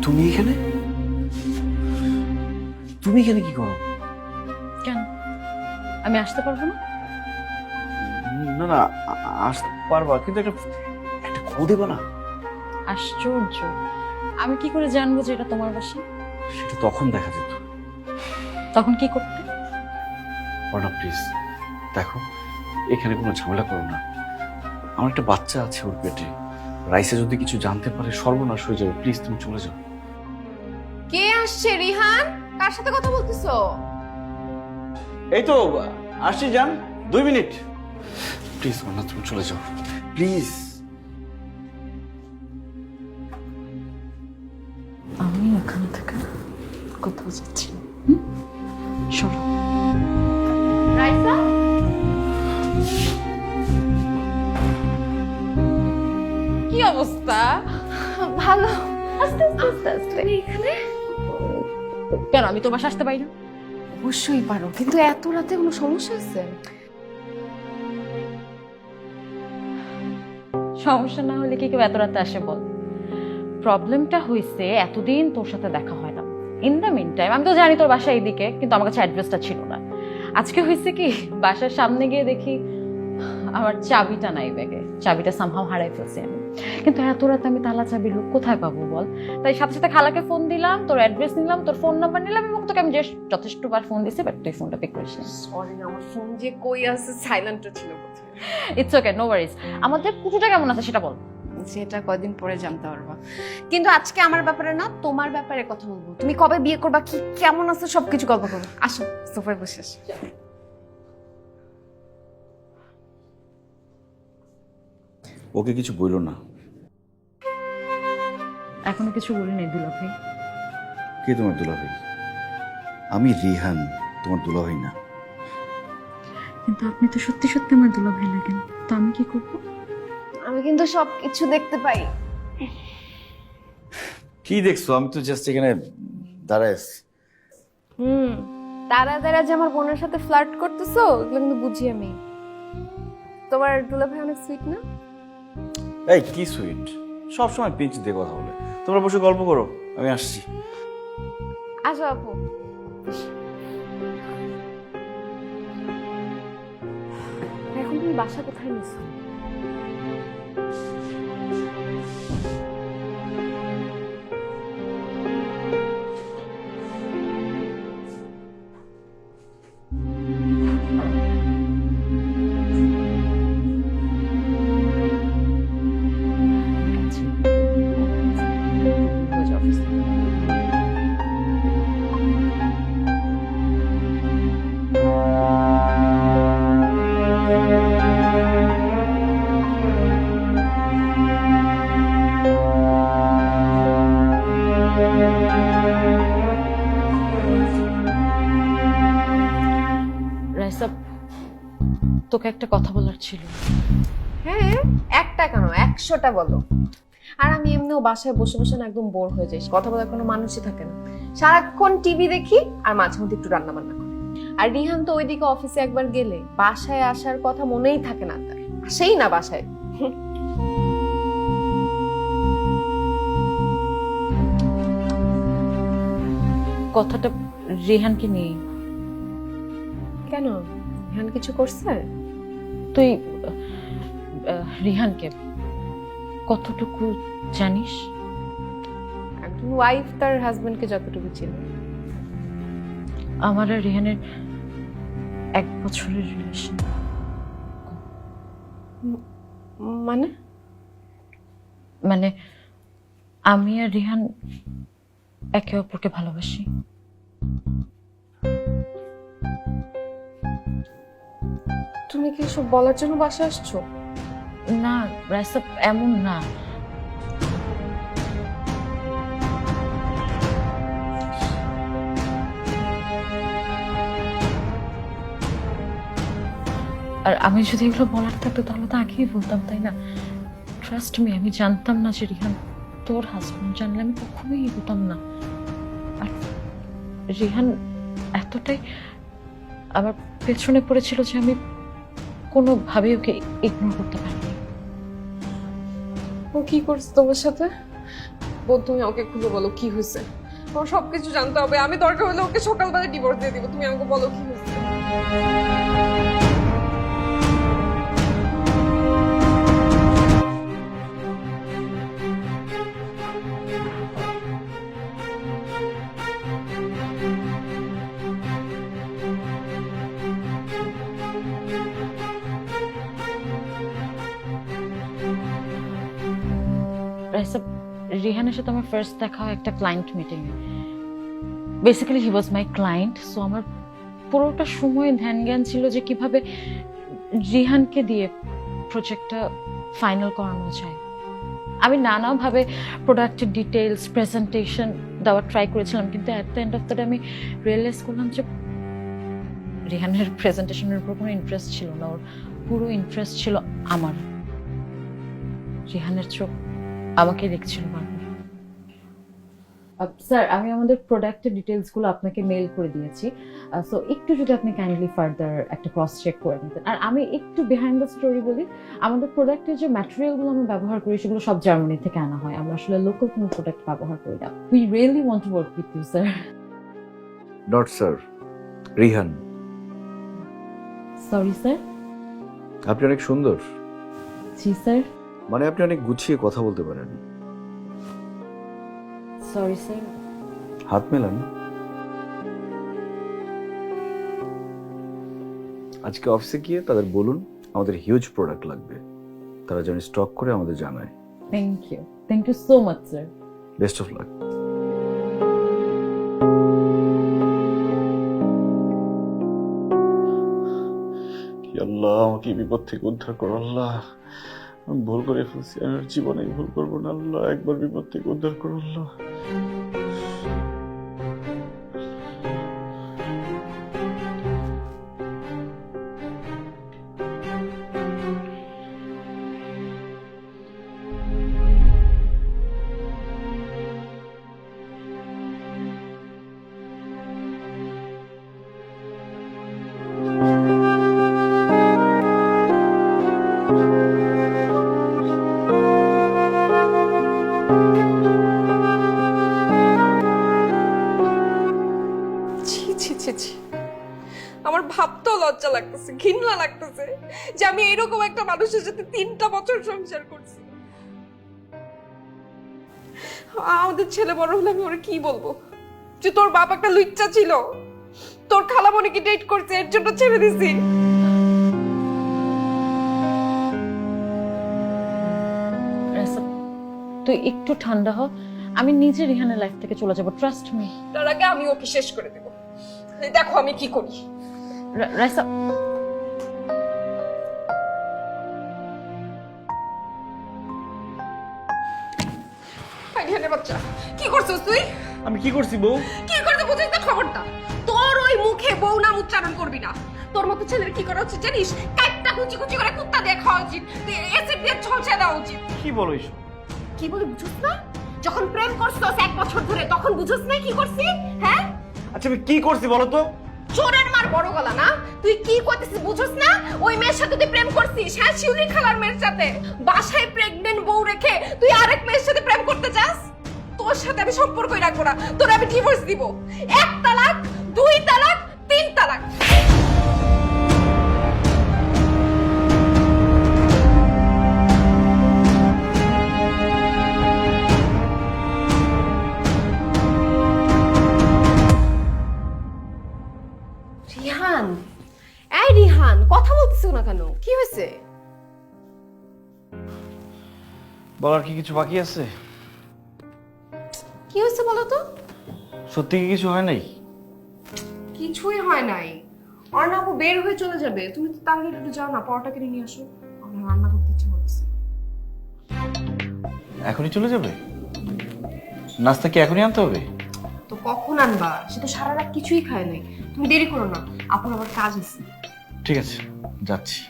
তুমি এখানে তুমি এখানে কি করো? কেন আমি আসতে পারবো না? না না, আসতে পারবা, কিন্তু একটা একটা খো দেবা না? আশ্চর্য, আমি কি করে জানবো যে এটা তোমার বাসা? সেটা তখন দেখা যেত। তখন কি করতে? অর্ণা প্লিজ দেখো, এখানে কোনো ঝামেলা করো না। আমার একটা বাচ্চা আছে ওর পেটে, রাইসা যদি কিছু জানতে পারে সর্বনাশ হয়ে যাবে। প্লিজ তুমি চলে যাও। কে আসছে? রিহান, কার সাথে কথা বলতেছো? এই তো আসছি জান, 2 মিনিট। প্লিজ অর্ণা তুমি চলে যাও প্লিজ। আমি ওখান থেকে কোথাও যাচ্ছি না। সরো। রাইসা, কি অবস্থা? ভালো। আস্তে আস্তে আস্তে আস্তে। এখানে কেন আমি তোর বাসা আসতে পারি না? অবশ্যই পারো, কিন্তু এত রাতে কোনো সমস্যা আছে? সমস্যা না হলে কি কেউ এত রাতে আসে বল? প্রবলেমটা হয়েছে এতদিন তোর সাথে দেখা হয় না। ইন দ্য মিন টাইম আমি তো জানি তোর বাসা এইদিকে, কিন্তু আমার কাছে অ্যাড্রেসটা ছিল না। আজকে হয়েছে কি, বাসার সামনে গিয়ে দেখি আমার চাবিটা নাই ব্যাগে। চাবিটা সামহাও হারাই ফেলছি আমি। কিন্তু এত রাতে আমি তালা চাবি লোক কোথায় পাবো বল? তাই সাথে সাথে খালাকে ফোন দিলাম, তোর অ্যাড্রেস নিলাম, তোর ফোন নাম্বার নিলাম, এবং তোকে আমি যথেষ্টবার ফোন দিছি, বাট তুই ফোনটা পিক করিস না। সরি, আমার ফোন যে কই আছে, সাইলেন্টও ছিল কোথায়। It's okay, no worries. আমাদের পুটুটা কেমন আছে সেটা বল। সেটা কয়দিন পরে জানতে পারবা। কিন্তু আজকে আমার ব্যাপারে না, তোমার ব্যাপারে কথা বলবো। তুমি কবে বিয়ে করবা, কি কেমন আছে সবকিছু গল্প করবো। আসো, সোফায় বসে আসো। ওকে কিছু বললো না? এখনো কিছু বলি নাই দুলা ভাই। কে তোমার দুলাভাই? আমি রিহান, তোমার দুলাভাই না। কিন্তু আপনি তো সত্যি সত্যি আমার দুলা ভাই লাগেন, তো আমি কি করব? আমি কিন্তু সবকিছু দেখতে পাই। কি দেখছো? আমি তো জাস্ট এখানে দাঁড়ায় আছি। তারা তারা যে আমার বোনের সাথে ফ্লার্ট করতেছো, এগুলো কিন্তু বুঝি আমি। তোমার দুলাভাই অনেক সুইট না? এই কি সুইট, সবসময় পিঞ্চ দিয়ে কথা বলে। তোমরা বসে গল্প করো, আমি আসছি। আসো আপু। এখন তুমি বাসা কোথায় নিছো? রাইসা, তোকে একটা কথা বলার ছিল। হ্যাঁ, একটা কেন, 100টা বলো। আর আমি এমনিও বাসায় বসে বসে না একদম বোর হয়ে যাই, কথা বলার কোনো মানুষই থাকে না। সারাক্ষণ টিভি দেখি আর মাঝে মধ্যে একটু রান্না বান্না করি। আর রিহান তো ওইদিকে অফিসে একবার গেলে বাসায় আসার কথা মনেই থাকে না তার, আসেই না বাসায়। কথাটা রেহানকে নিয়ে। কেন, রিহান কিছু করছে? তুই রিহানকে কতটুকু জানিস? একজন ওয়াইফ তার হাজবেন্ডকে যতটুকু ছিল। আমার আর রিহানের 1 বছরের রিলেশন। মানে? মানে আমি আর রিহান একে অপরকে ভালোবাসি। তুমি কি সব বলার জন্য বাসায় আসছো? না রাইসা, এমন না। আর আমি যদি এগুলো বলার থাকতো তাহলে তো আগেই বলতাম, তাই না? ট্রাস্ট মি, আমি জানতাম না যে রিহান তোর হাজবেন্ড। জানলে আমি কখনোই এগোতাম না। আর রিহান এতটাই আমার পেছনে পড়েছিল যে আমি কোনোভাবেই ওকে ইগনোর করতে পারিনি। ও কি করছে তোমার সাথে? বোন তুমি ওকে খুলে বলো কি হয়েছে, আমার সবকিছু জানতে হবে। আমি দরকার হলে ওকে সকালবেলা ডিভোর্স দিয়ে দিব, তুমি আমাকে বলো কি হয়েছে। রাইসা, রিহানের সাথে আমার ফার্স্ট দেখা হয় একটা ক্লায়েন্ট মিটিং এ। বেসিক্যালি হি ওয়াজ মাই ক্লায়েন্ট, সো আমার পুরোটা সময় ধ্যান জ্ঞান ছিল যে কিভাবে রিহানকে দিয়ে প্রজেক্টটা ফাইনাল করানো যায়। আমি নানাভাবে প্রোডাক্টের ডিটেলস প্রেজেন্টেশন দেওয়ার ট্রাই করেছিলাম, কিন্তু at the end of the day আমি রিয়েলাইজ করলাম যে রিহানের প্রেজেন্টেশনের উপর কোনো ইন্টারেস্ট ছিল না, ওর পুরো ইন্টারেস্ট ছিল আমার। রিহানের চোখ আমাকে দেখছিল বারবার। স্যার, আমি আমাদের প্রোডাক্টের ডিটেলসগুলো আপনাকে মেইল করে দিয়েছি, সো একটু যদি আপনি কাইন্ডলি ফার্দার একটা ক্রস চেক করে নিতেন। আর আমি একটু বিহাইন্ড দ্য স্টোরি বলি, আমাদের প্রোডাক্টের যে ম্যাটেরিয়ালগুলো আমরা ব্যবহার করি সেগুলো সব জার্মানি থেকে আনা হয়, আমরা আসলে লোকাল কোনো প্রোডাক্ট ব্যবহার করি না। We really want to work with you sir. Not sir, Rihan. Sorry sir. আপনি অনেক সুন্দর। জি স্যার। মানে আপনি অনেক গুছিয়ে কথা বলতে পারেন। Sorry sir. হাত মেলান। আজকে অফিসে গিয়ে তাদের বলুন আমাদের হিউজ প্রোডাক্ট লাগবে, তারা যেন স্টক করে আমাদের জানায়। Thank you so much sir. Best of luck. আল্লাহ, আমাকে এই বিপদ থেকে উদ্ধার করো আল্লাহ। আমি ভুল করে ফেলছি, আমি আর জীবনে ভুল করবো না আল্লাহ। একবার বিপদ থেকে উদ্ধার করো আল্লাহ। ছি ছি ছি ছি, আমার ভাবতেও লজ্জা লাগতেছে, ঘৃণা লাগতেছে যে আমি এরকম একটা মানুষের সাথে 3টা বছর সংসার করছি। আমাদের ছেলে বড় হলে আমি ওরা কি বলবো, যে তোর বাপ একটা লুচ্চা ছিল, তোর খালামণিকে ডেট করছে, এর জন্য ছেড়ে দিছি। রাইসা, তুই একটু ঠান্ডা হ, আমি নিজে রিহানের লাইফ থেকে চলে যাব, ট্রাস্ট মি। তার আগে আমি ওকে শেষ করে দেব। দেখো আমি কি করি। রাইসা, রিহানের বাচ্চা, কি করছিস তুই? আমি কি করছি বউ? কি করতে বুঝিস না খবরটা? তোর ওই মুখে বউ নাম উচ্চারণ করবি না। তোর মতো ছেলের কি করা উচিত জানিস? কাটটা কুচি কুচি করে কুত্তা দিয়ে খাওয়া উচিত, এসিড দিয়ে ঝলসে দেওয়া উচিত। কি বলো এসব? কি বলি বুঝছ না? যখন প্রেম করছস 1 বছর ধরে, তখন বুঝছ না কি করছি? হ্যাঁ, আচ্ছা আমি কি করছি বলো তো? চোরের মার বড় গলা না? তুই কি করতেছিস বুঝছ না? ওই মেয়ের সাথে তুই প্রেম করছিস, হ্যাঁ, শিউলি খালার মেয়ের সাথে। বাসায় প্রেগন্যান্ট বউ রেখে তুই আরেক মেয়ের সাথে প্রেম করতে চাস? তোর সাথে আমি সম্পর্কই রাখবো না, তোর আমি ডিভোর্স দিব। 1 তালাক, 2 তালাক, 3 তালাক। রিহান, এই রিহান, কথা বলতেছো না কেন? কি হয়েছে? বলার কি কিছু বাকি আছে? কি হয়েছে বলো তো? সত্যি কি কিছু হয় নাই? কিছুই হয় নাই। অর্ণাবু বের হয়ে চলে যাবে, তুমি তো তাহলে একটু যাও না, পরোটা কিনে নিয়ে আসো। আমার রান্না করতে ইচ্ছে করছে। এখনই চলে যাবে? নাস্তা কি এখনই আনতে হবে? তো কখন আনবা? সে তো সারা রাত কিছুই খায় নাই। তুমি দেরি করো না, আপুর আবার কাজ আছে। ঠিক আছে, যাচ্ছি।